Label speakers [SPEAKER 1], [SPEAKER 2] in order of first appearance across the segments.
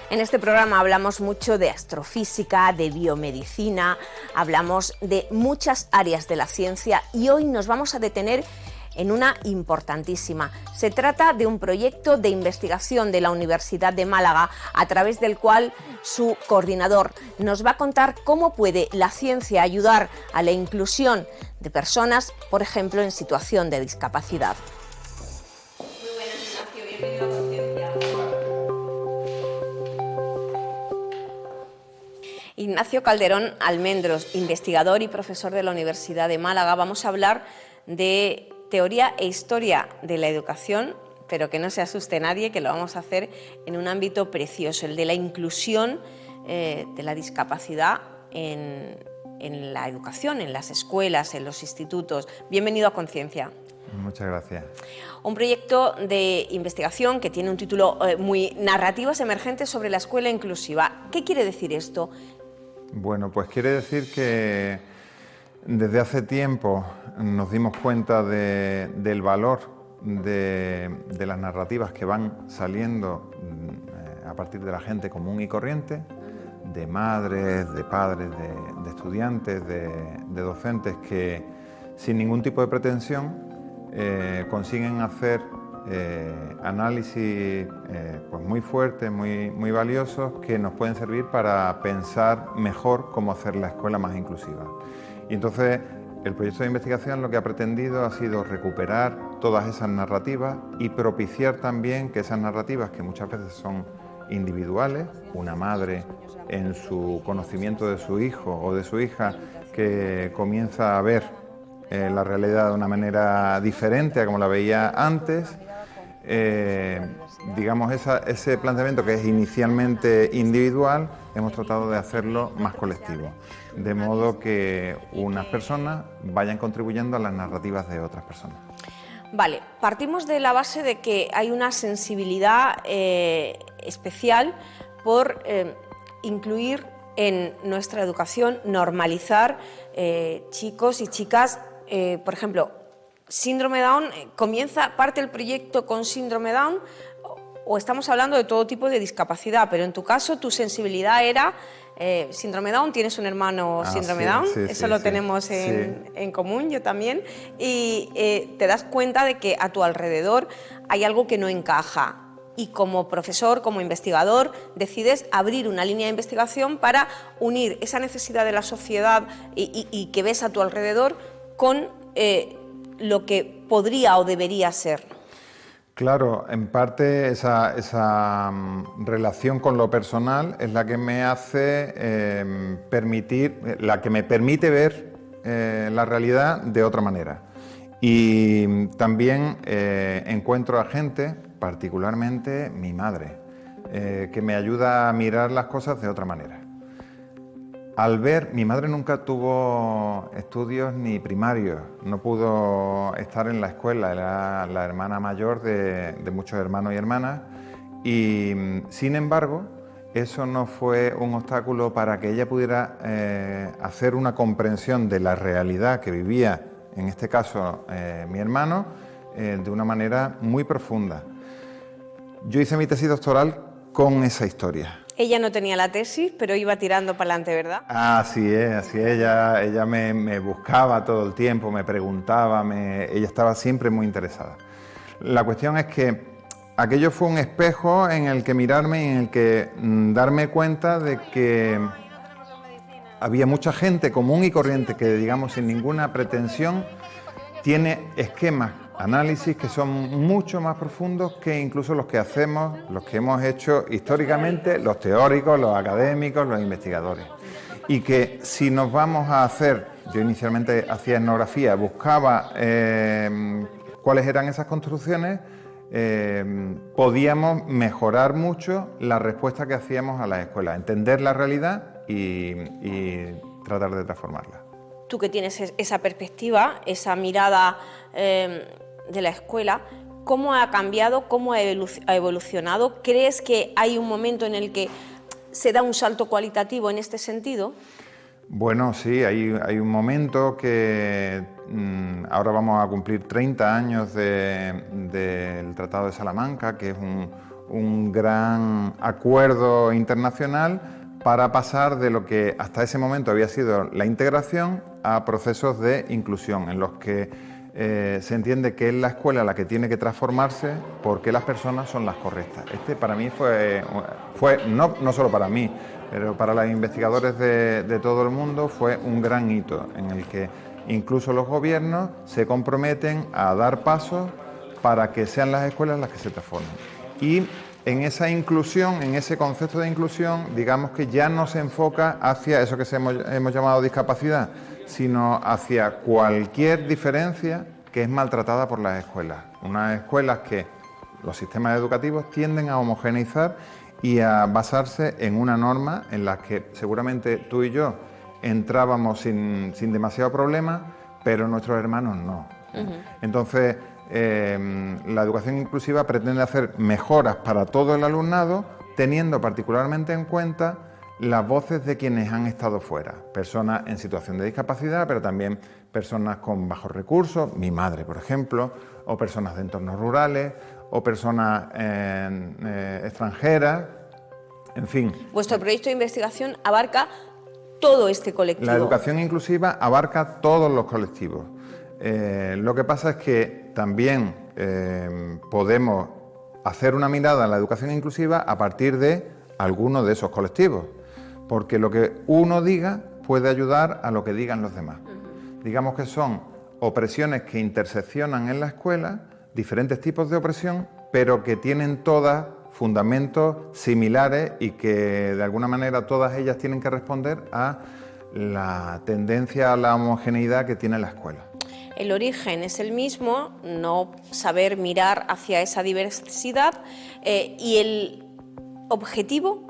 [SPEAKER 1] En este programa hablamos mucho de astrofísica, de biomedicina, hablamos de muchas áreas de la ciencia y hoy nos vamos a detener en una importantísima. Se trata de un proyecto de investigación de la Universidad de Málaga, a través del cual su coordinador nos va a contar cómo puede la ciencia ayudar a la inclusión de personas, por ejemplo, en situación de discapacidad. Muy buenas, Ignacio, bienvenido a Conciencia. Ignacio Calderón Almendros, investigador y profesor de la Universidad de Málaga. Vamos a hablar de teoría e historia de la educación, pero que no se asuste nadie, que lo vamos a hacer en un ámbito precioso, el de la inclusión de la discapacidad en la educación, en las escuelas, en los institutos. Bienvenido a Conciencia.
[SPEAKER 2] Muchas gracias.
[SPEAKER 1] Un proyecto de investigación que tiene un título muy Narrativas emergentes sobre la escuela inclusiva. ¿Qué quiere decir esto?
[SPEAKER 2] Bueno, pues quiere decir que desde hace tiempo nos dimos cuenta del valor de las narrativas que van saliendo a partir de la gente común y corriente, de madres, de padres, de estudiantes, de docentes que sin ningún tipo de pretensión consiguen hacer análisis pues muy fuertes, muy valiosos, que nos pueden servir para pensar mejor cómo hacer la escuela más inclusiva. Y entonces el proyecto de investigación lo que ha pretendido ha sido recuperar todas esas narrativas y propiciar también que esas narrativas, que muchas veces son individuales, una madre en su conocimiento de su hijo o de su hija que comienza a ver la realidad de una manera diferente a como la veía antes, digamos ese planteamiento que es inicialmente individual, hemos tratado de hacerlo más colectivo, de modo que unas personas vayan contribuyendo a las narrativas de otras personas.
[SPEAKER 1] Vale, partimos de la base de que hay una sensibilidad especial por incluir en nuestra educación, normalizar chicos y chicas, por ejemplo, síndrome Down. ¿Parte el proyecto con síndrome Down o estamos hablando de todo tipo de discapacidad? Pero en tu caso, tu sensibilidad era síndrome Down, tienes un hermano síndrome Down, eso lo tenemos en común, yo también, y te das cuenta de que a tu alrededor hay algo que no encaja. Y como profesor, como investigador, decides abrir una línea de investigación para unir esa necesidad de la sociedad y que ves a tu alrededor con lo que podría o debería ser.
[SPEAKER 2] Claro, en parte esa relación con lo personal es la que me hace la que me permite ver la realidad de otra manera. Y también encuentro a gente, particularmente mi madre, que me ayuda a mirar las cosas de otra manera. Al ver, mi madre nunca tuvo estudios ni primarios, no pudo estar en la escuela, era la hermana mayor de muchos hermanos y hermanas, y sin embargo, eso no fue un obstáculo para que ella pudiera hacer una comprensión de la realidad que vivía, en este caso mi hermano, de una manera muy profunda. Yo hice mi tesis doctoral con esa historia.
[SPEAKER 1] Ella no tenía la tesis, pero iba tirando para adelante, ¿verdad?
[SPEAKER 2] Así es, ella me buscaba todo el tiempo, me preguntaba, ella estaba siempre muy interesada. La cuestión es que aquello fue un espejo en el que mirarme y en el que darme cuenta de que había mucha gente común y corriente que, digamos, sin ninguna pretensión, tiene esquemas, análisis que son mucho más profundos que incluso los que hacemos, los que hemos hecho históricamente los teóricos, los académicos, los investigadores. Y que si nos vamos a hacer, yo inicialmente hacía etnografía, buscaba cuáles eran esas construcciones, podíamos mejorar mucho la respuesta que hacíamos a las escuelas, entender la realidad y tratar de transformarla.
[SPEAKER 1] Tú que tienes esa perspectiva, esa mirada de la escuela, ¿cómo ha cambiado, cómo ha evolucionado? ¿Crees que hay un momento en el que se da un salto cualitativo en este sentido?
[SPEAKER 2] Bueno, sí, hay un momento que ahora vamos a cumplir 30 años del Tratado de Salamanca, que es un gran acuerdo internacional para pasar de lo que hasta ese momento había sido la integración a procesos de inclusión, en los que se entiende que es la escuela la que tiene que transformarse porque las personas son las correctas. Este para mí fue no solo para mí, pero para los investigadores de todo el mundo fue un gran hito en el que incluso los gobiernos se comprometen a dar pasos para que sean las escuelas las que se transformen. Y en esa inclusión, en ese concepto de inclusión, digamos que ya no se enfoca hacia eso que hemos llamado discapacidad, sino hacia cualquier diferencia que es maltratada por las escuelas. Unas escuelas que los sistemas educativos tienden a homogeneizar y a basarse en una norma en la que seguramente tú y yo entrábamos sin demasiado problema, pero nuestros hermanos no. Entonces, la educación inclusiva pretende hacer mejoras para todo el alumnado, teniendo particularmente en cuenta las voces de quienes han estado fuera, personas en situación de discapacidad, pero también personas con bajos recursos, mi madre, por ejemplo, o personas de entornos rurales, o personas extranjeras, en fin.
[SPEAKER 1] Vuestro proyecto de investigación abarca todo este colectivo.
[SPEAKER 2] La educación inclusiva abarca todos los colectivos. Lo que pasa es que también podemos hacer una mirada a la educación inclusiva a partir de algunos de esos colectivos, porque lo que uno diga puede ayudar a lo que digan los demás. Digamos que son opresiones que interseccionan en la escuela, diferentes tipos de opresión, pero que tienen todas fundamentos similares y que de alguna manera todas ellas tienen que responder a la tendencia a la homogeneidad que tiene la escuela.
[SPEAKER 1] El origen es el mismo, no saber mirar hacia esa diversidad y el objetivo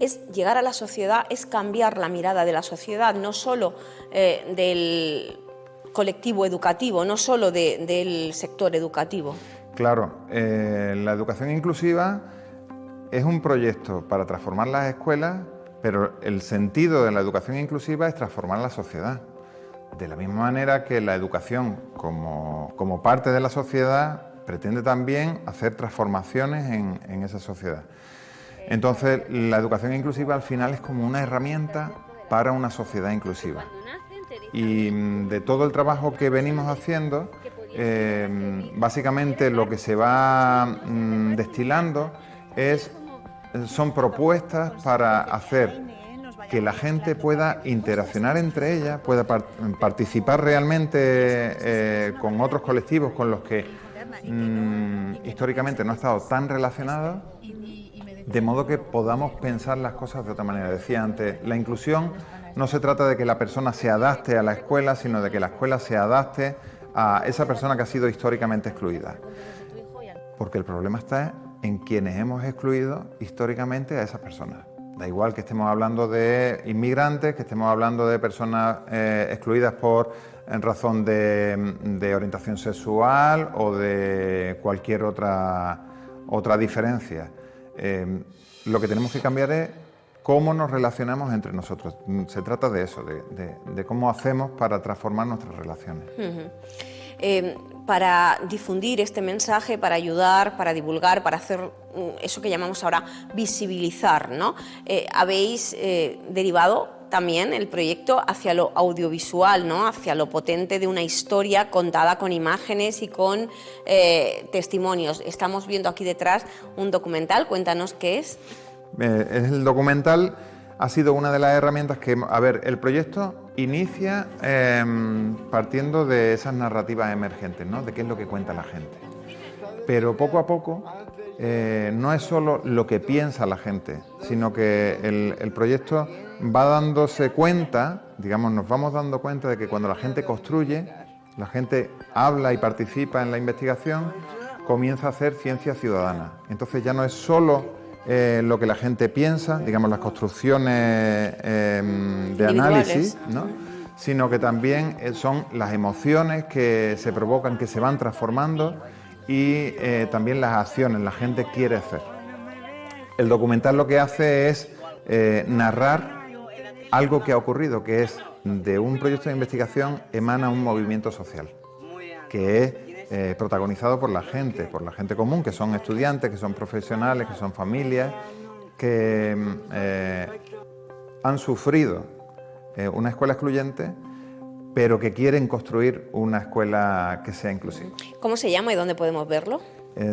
[SPEAKER 1] es llegar a la sociedad, es cambiar la mirada de la sociedad, no solo del colectivo educativo, no solo del sector educativo.
[SPEAKER 2] Claro, la educación inclusiva es un proyecto para transformar las escuelas, pero el sentido de la educación inclusiva es transformar la sociedad. De la misma manera que la educación como parte de la sociedad pretende también hacer transformaciones en esa sociedad. Entonces, la educación inclusiva al final es como una herramienta para una sociedad inclusiva. Y de todo el trabajo que venimos haciendo, básicamente lo que se va destilando son propuestas para hacer que la gente pueda interaccionar entre ellas, pueda participar realmente con otros colectivos con los que históricamente no ha estado tan relacionados, de modo que podamos pensar las cosas de otra manera. Decía antes, la inclusión no se trata de que la persona se adapte a la escuela, sino de que la escuela se adapte a esa persona que ha sido históricamente excluida. Porque el problema está en quienes hemos excluido históricamente a esas personas. Da igual que estemos hablando de inmigrantes, que estemos hablando de personas excluidas en razón de orientación sexual o de cualquier otra diferencia. Lo que tenemos que cambiar es cómo nos relacionamos entre nosotros. Se trata de eso, de cómo hacemos para transformar nuestras relaciones.
[SPEAKER 1] Para difundir este mensaje, para ayudar, para divulgar, para hacer eso que llamamos ahora visibilizar, ¿no? Habéis derivado también el proyecto hacia lo audiovisual, ¿no? Hacia lo potente de una historia contada con imágenes y con testimonios. Estamos viendo aquí detrás un documental, cuéntanos qué es.
[SPEAKER 2] El documental ha sido una de las herramientas que... A ver, el proyecto inicia partiendo de esas narrativas emergentes, ¿no? De qué es lo que cuenta la gente. Pero poco a poco no es solo lo que piensa la gente, sino que el proyecto va dándose cuenta, digamos, nos vamos dando cuenta de que cuando la gente construye, la gente habla y participa en la investigación, comienza a hacer ciencia ciudadana. Entonces ya no es solo lo que la gente piensa, digamos las construcciones de análisis, ¿no? Sino que también son las emociones que se provocan, que se van transformando y también las acciones, la gente quiere hacer. El documental lo que hace es narrar algo que ha ocurrido, que es de un proyecto de investigación emana un movimiento social, que es protagonizado por la gente común, que son estudiantes, que son profesionales, que son familias, que han sufrido una escuela excluyente, pero que quieren construir una escuela que sea inclusiva.
[SPEAKER 1] ¿Cómo se llama y dónde podemos verlo?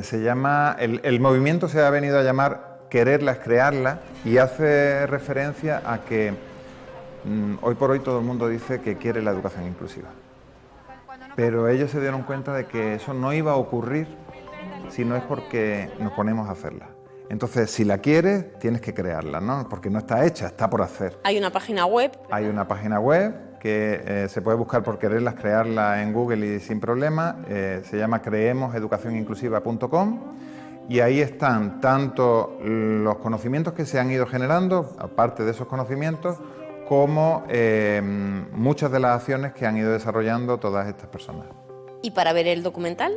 [SPEAKER 2] Se llama, el movimiento se ha venido a llamar Quererla es crearla, y hace referencia a que hoy por hoy todo el mundo dice que quiere la educación inclusiva. Pero ellos se dieron cuenta de que eso no iba a ocurrir si no es porque nos ponemos a hacerla. Entonces, si la quieres, tienes que crearla, ¿no? Porque no está hecha, está por hacer.
[SPEAKER 1] Hay una página web.
[SPEAKER 2] Hay una página web que se puede buscar por Quererlas crearla en Google y sin problema. Se llama creemoseducacioninclusiva.com, y ahí están tanto los conocimientos que se han ido generando, aparte de esos conocimientos, como muchas de las acciones que han ido desarrollando todas estas personas.
[SPEAKER 1] ¿Y para ver el documental?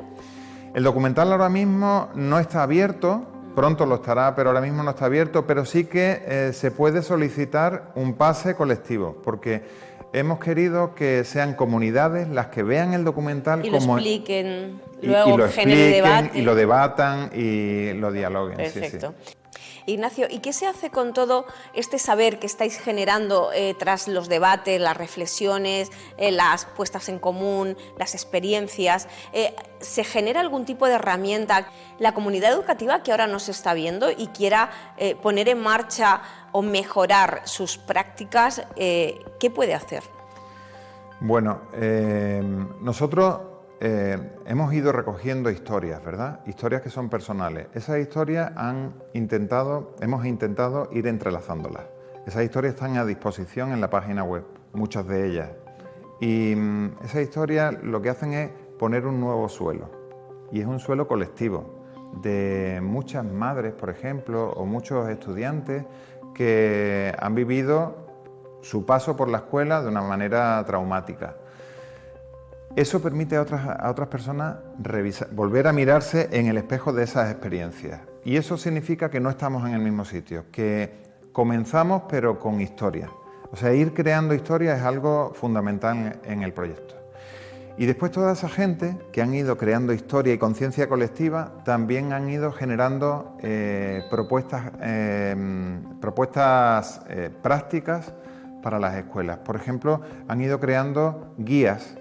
[SPEAKER 2] El documental ahora mismo no está abierto, pronto lo estará, pero ahora mismo no está abierto, pero sí que se puede solicitar un pase colectivo, porque hemos querido que sean comunidades las que vean el documental
[SPEAKER 1] y
[SPEAKER 2] como...
[SPEAKER 1] lo expliquen,
[SPEAKER 2] y
[SPEAKER 1] luego
[SPEAKER 2] lo
[SPEAKER 1] genere debate.
[SPEAKER 2] Y lo debatan y lo dialoguen.
[SPEAKER 1] Perfecto.
[SPEAKER 2] Sí, sí.
[SPEAKER 1] Ignacio, ¿y qué se hace con todo este saber que estáis generando tras los debates, las reflexiones, las puestas en común, las experiencias? ¿Se genera algún tipo de herramienta? La comunidad educativa que ahora nos está viendo y quiera poner en marcha o mejorar sus prácticas, ¿qué puede hacer?
[SPEAKER 2] Bueno, nosotros hemos ido recogiendo historias, ¿verdad? Historias que son personales. Esas historias hemos intentado ir entrelazándolas. Esas historias están a disposición en la página web, muchas de ellas. Y esas historias lo que hacen es poner un nuevo suelo. Y es un suelo colectivo, de muchas madres, por ejemplo, o muchos estudiantes que han vivido su paso por la escuela de una manera traumática. Eso permite a otras personas volver a mirarse en el espejo de esas experiencias. Y eso significa que no estamos en el mismo sitio, que comenzamos pero con historias. O sea, ir creando historias es algo fundamental en el proyecto. Y después toda esa gente que han ido creando historia y conciencia colectiva también han ido generando propuestas prácticas para las escuelas. Por ejemplo, han ido creando guías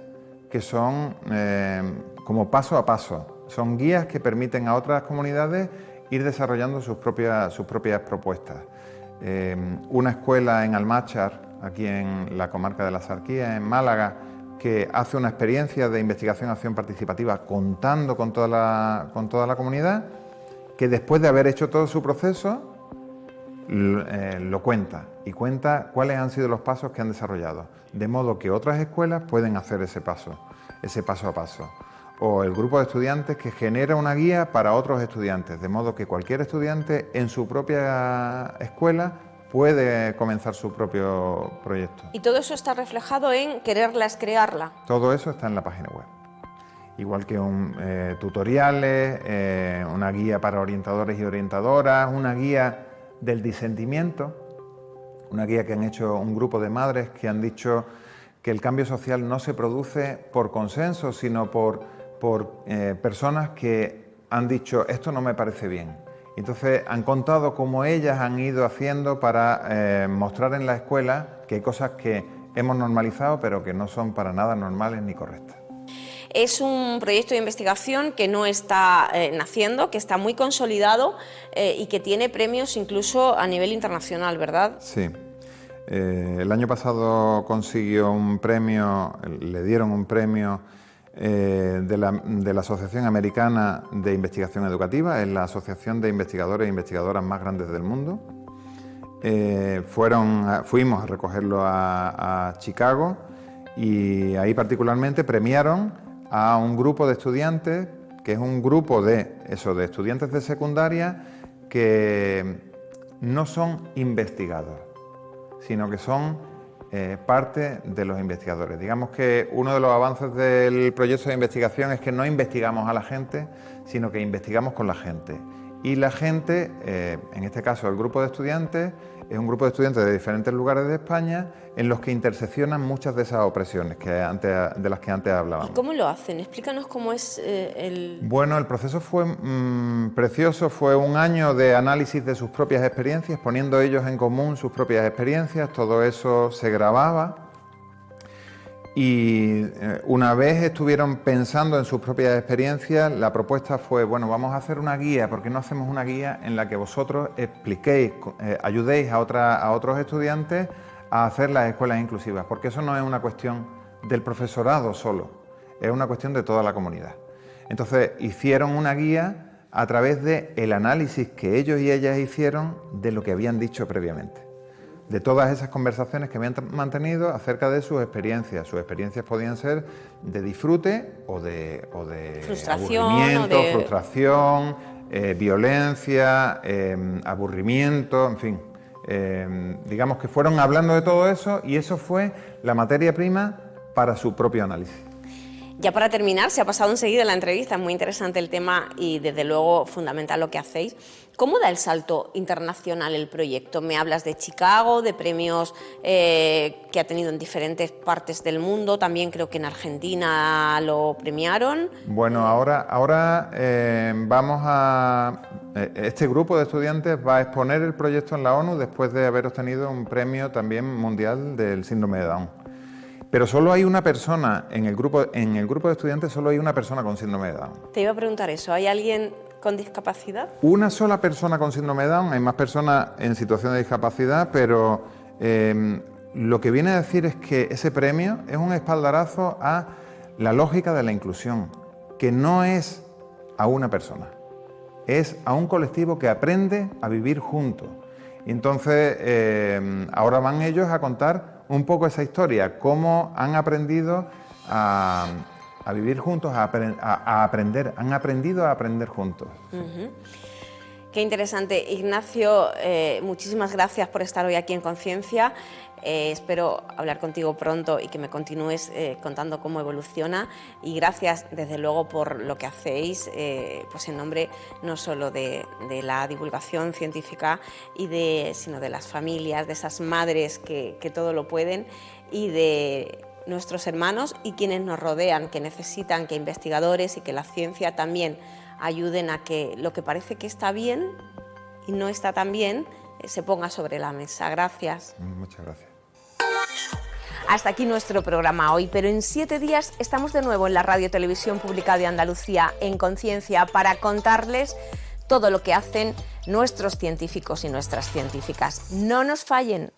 [SPEAKER 2] que son como paso a paso. Son guías que permiten a otras comunidades ir desarrollando sus propias propuestas. Una escuela en Almáchar, aquí en la comarca de la Sarquía, en Málaga, que hace una experiencia de investigación-acción participativa contando con toda la comunidad, que después de haber hecho todo su proceso, lo cuenta y cuenta cuáles han sido los pasos que han desarrollado, de modo que otras escuelas pueden hacer ese paso a paso. O el grupo de estudiantes que genera una guía para otros estudiantes, de modo que cualquier estudiante en su propia escuela puede comenzar su propio proyecto.
[SPEAKER 1] ¿Y todo eso está reflejado en Quererla es crearla?
[SPEAKER 2] Todo eso está en la página web. Igual que tutoriales, una guía para orientadores y orientadoras, una guía del disentimiento, una guía que han hecho un grupo de madres que han dicho que el cambio social no se produce por consenso, sino por personas que han dicho esto no me parece bien. Entonces han contado cómo ellas han ido haciendo para mostrar en la escuela que hay cosas que hemos normalizado pero que no son para nada normales ni correctas.
[SPEAKER 1] Es un proyecto de investigación que no está naciendo, que está muy consolidado y que tiene premios incluso a nivel internacional, ¿verdad?
[SPEAKER 2] Sí. El año pasado consiguió un premio, le dieron un premio de la Asociación Americana de Investigación Educativa, es la asociación de investigadores e investigadoras más grandes del mundo. Fuimos a recogerlo a Chicago y ahí particularmente premiaron a un grupo de estudiantes, que es un grupo de estudiantes de secundaria que no son investigados, sino que son parte de los investigadores. Digamos que uno de los avances del proyecto de investigación es que no investigamos a la gente, sino que investigamos con la gente. y la gente, en este caso el grupo de estudiantes, es un grupo de estudiantes de diferentes lugares de España en los que interseccionan muchas de esas opresiones de las que antes hablábamos.
[SPEAKER 1] ¿Y cómo lo hacen? Explícanos cómo es el...
[SPEAKER 2] Bueno, el proceso fue precioso, fue un año de análisis de sus propias experiencias, poniendo ellos en común sus propias experiencias, todo eso se grababa. Y una vez estuvieron pensando en sus propias experiencias, la propuesta fue, bueno, vamos a hacer una guía, ¿por qué no hacemos una guía en la que vosotros expliquéis, ayudéis a otros estudiantes a hacer las escuelas inclusivas? Porque eso no es una cuestión del profesorado solo, es una cuestión de toda la comunidad. Entonces hicieron una guía a través del análisis que ellos y ellas hicieron de lo que habían dicho previamente, de todas esas conversaciones que habían mantenido acerca de sus experiencias. Sus experiencias podían ser de disfrute o de
[SPEAKER 1] frustración,
[SPEAKER 2] aburrimiento, frustración, violencia, aburrimiento, en fin. Digamos que fueron hablando de todo eso y eso fue la materia prima para su propio análisis.
[SPEAKER 1] Ya para terminar, se ha pasado enseguida la entrevista, es muy interesante el tema y desde luego fundamental lo que hacéis. ¿Cómo da el salto internacional el proyecto? Me hablas de Chicago, de premios que ha tenido en diferentes partes del mundo, también creo que en Argentina lo premiaron.
[SPEAKER 2] Bueno, ahora vamos a... Este grupo de estudiantes va a exponer el proyecto en la ONU después de haber obtenido un premio también mundial del síndrome de Down. Pero solo hay una persona, en el grupo de estudiantes solo hay una persona con síndrome de Down.
[SPEAKER 1] Te iba a preguntar eso, ¿hay alguien con discapacidad?
[SPEAKER 2] Una sola persona con síndrome de Down, hay más personas en situación de discapacidad, pero lo que viene a decir es que ese premio es un espaldarazo a la lógica de la inclusión, que no es a una persona, es a un colectivo que aprende a vivir juntos. Y entonces ahora van ellos a contar un poco esa historia, cómo han aprendido a vivir juntos, a aprender, han aprendido a aprender juntos.
[SPEAKER 1] Uh-huh. Qué interesante. Ignacio, muchísimas gracias por estar hoy aquí en Conciencia. Espero hablar contigo pronto y que me continúes contando cómo evoluciona. Y gracias, desde luego, por lo que hacéis, pues en nombre no solo de la divulgación científica, sino de las familias, de esas madres que todo lo pueden y de nuestros hermanos y quienes nos rodean, que necesitan que investigadores y que la ciencia también ayuden a que lo que parece que está bien y no está tan bien se ponga sobre la mesa. Gracias.
[SPEAKER 2] Muchas gracias.
[SPEAKER 1] Hasta aquí nuestro programa hoy, pero en 7 días estamos de nuevo en la Radio Televisión Pública de Andalucía, en Conciencia, para contarles todo lo que hacen nuestros científicos y nuestras científicas. No nos fallen.